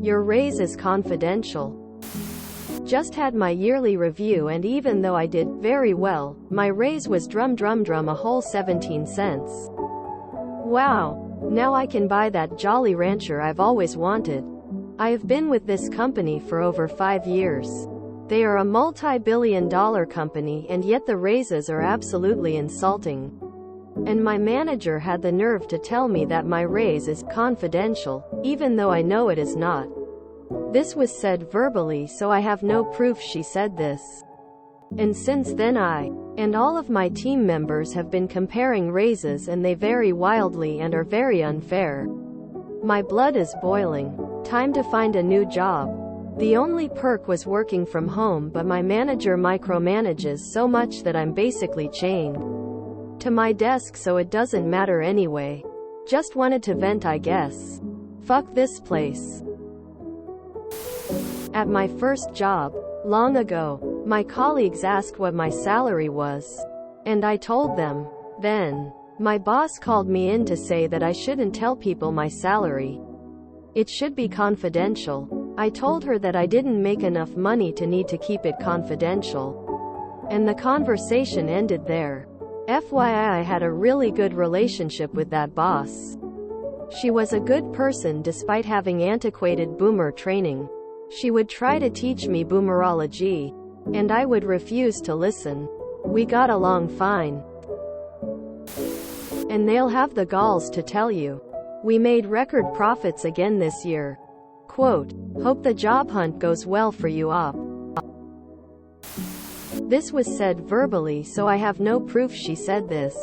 Your raise is confidential. Just had my yearly review, and even though I did very well, my raise was drum a whole 17 cents. Wow. Now I can buy that Jolly Rancher I've always wanted. I have been with this company for over 5 years. They are a multi-billion-dollar company, and yet the raises are absolutely insulting. And my manager had the nerve to tell me that my raise is confidential, even though I know it is not. This was said verbally, so I have no proof she said this. And since then I and all of my team members have been comparing raises, and they vary wildly and are very unfair. My blood is boiling. Time to find a new job. The only perk was working from home, but my manager micromanages so much that I'm basically chained to my desk, so it doesn't matter anyway. Just wanted to vent, I guess. Fuck this place. At my first job, long ago, my colleagues asked what my salary was. And I told them. Then, my boss called me in to say that I shouldn't tell people my salary. It should be confidential. I told her that I didn't make enough money to need to keep it confidential. And the conversation ended there. FYI, I had a really good relationship with that boss. She was a good person despite having antiquated boomer training. She would try to teach me boomerology, and I would refuse to listen. We got along fine. And they'll have the galls to tell you. We made record profits again this year. Quote, hope the job hunt goes well for you, op. This was said verbally, so I have no proof she said this.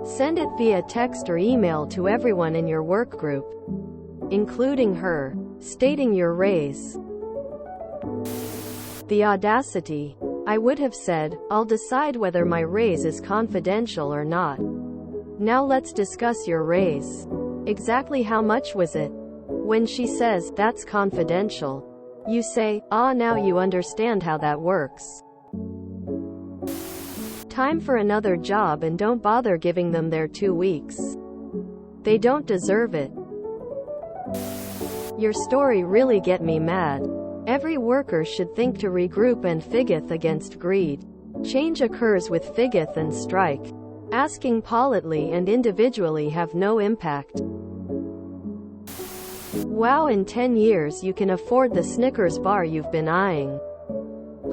Send it via text or email to everyone in your work group, including her, stating your raise. The audacity. I would have said, I'll decide whether my raise is confidential or not. Now let's discuss your raise. Exactly how much was it? When she says, that's confidential, you say, ah, now you understand how that works. Time for another job, and don't bother giving them their 2 weeks. They don't deserve it. Your story really get me mad. Every worker should think to regroup and figeth against greed. Change occurs with figeth and strike. Asking politely and individually have no impact. Wow, in 10 years you can afford the Snickers bar you've been eyeing.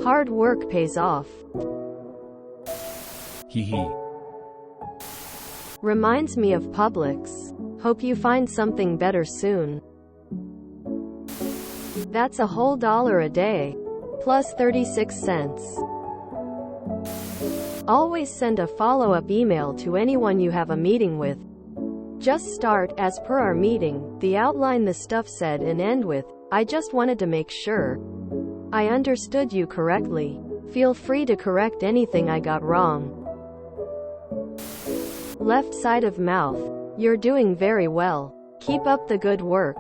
Hard work pays off. Hee hee. Reminds me of Publix. Hope you find something better soon. That's a whole $1 a day. Plus 36 cents. Always send a follow-up email to anyone you have a meeting with. Just start, as per our meeting, the outline the stuff said, and end with, I just wanted to make sure I understood you correctly. Feel free to correct anything I got wrong. Left side of mouth. You're doing very well. Keep up the good work.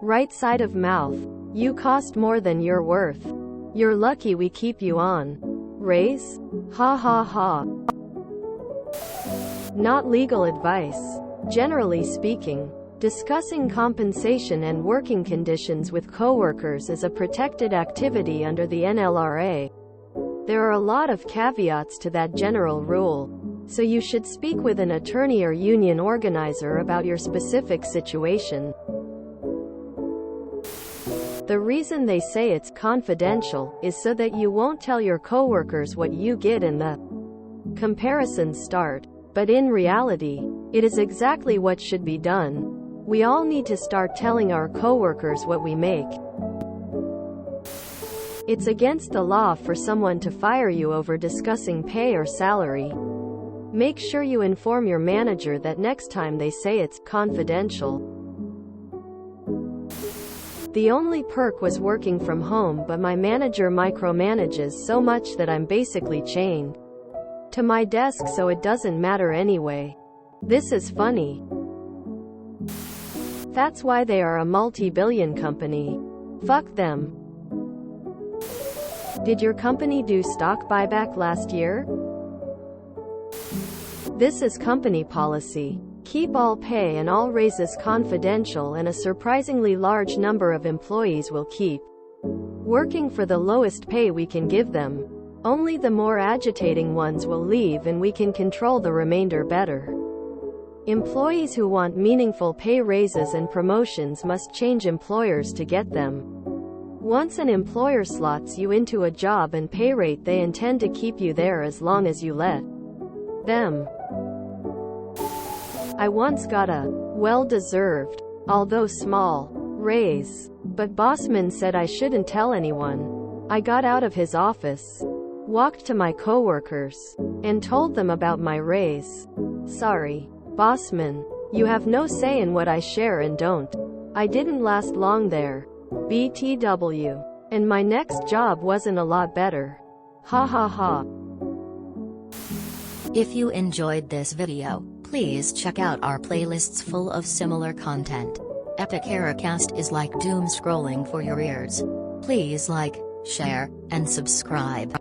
Right side of mouth. You cost more than you're worth. You're lucky we keep you on. Raise? Ha ha ha. Not legal advice. Generally speaking, discussing compensation and working conditions with coworkers is a protected activity under the NLRA. There are a lot of caveats to that general rule, so you should speak with an attorney or union organizer about your specific situation. The reason they say it's confidential is so that you won't tell your coworkers what you get and the comparisons start. But in reality, it is exactly what should be done. We all need to start telling our coworkers what we make. It's against the law for someone to fire you over discussing pay or salary. Make sure you inform your manager that next time they say it's confidential. The only perk was working from home, but my manager micromanages so much that I'm basically chained to my desk, so it doesn't matter anyway. This is funny. That's why they are a multi-billion company. Fuck them. Did your company do stock buyback last year? This is company policy. Keep all pay and all raises confidential, and a surprisingly large number of employees will keep working for the lowest pay we can give them. Only the more agitating ones will leave, and we can control the remainder better. Employees who want meaningful pay raises and promotions must change employers to get them. Once an employer slots you into a job and pay rate, they intend to keep you there as long as you let them. I once got a well-deserved, although small, raise, but bossman said I shouldn't tell anyone. I got out of his office, walked to my coworkers, and told them about my raise. Sorry, bossman. You have no say in what I share and don't. I didn't last long there. BTW. And my next job wasn't a lot better. Ha ha ha. If you enjoyed this video, please check out our playlists full of similar content. Epic Eracast is like doom scrolling for your ears. Please like, share, and subscribe.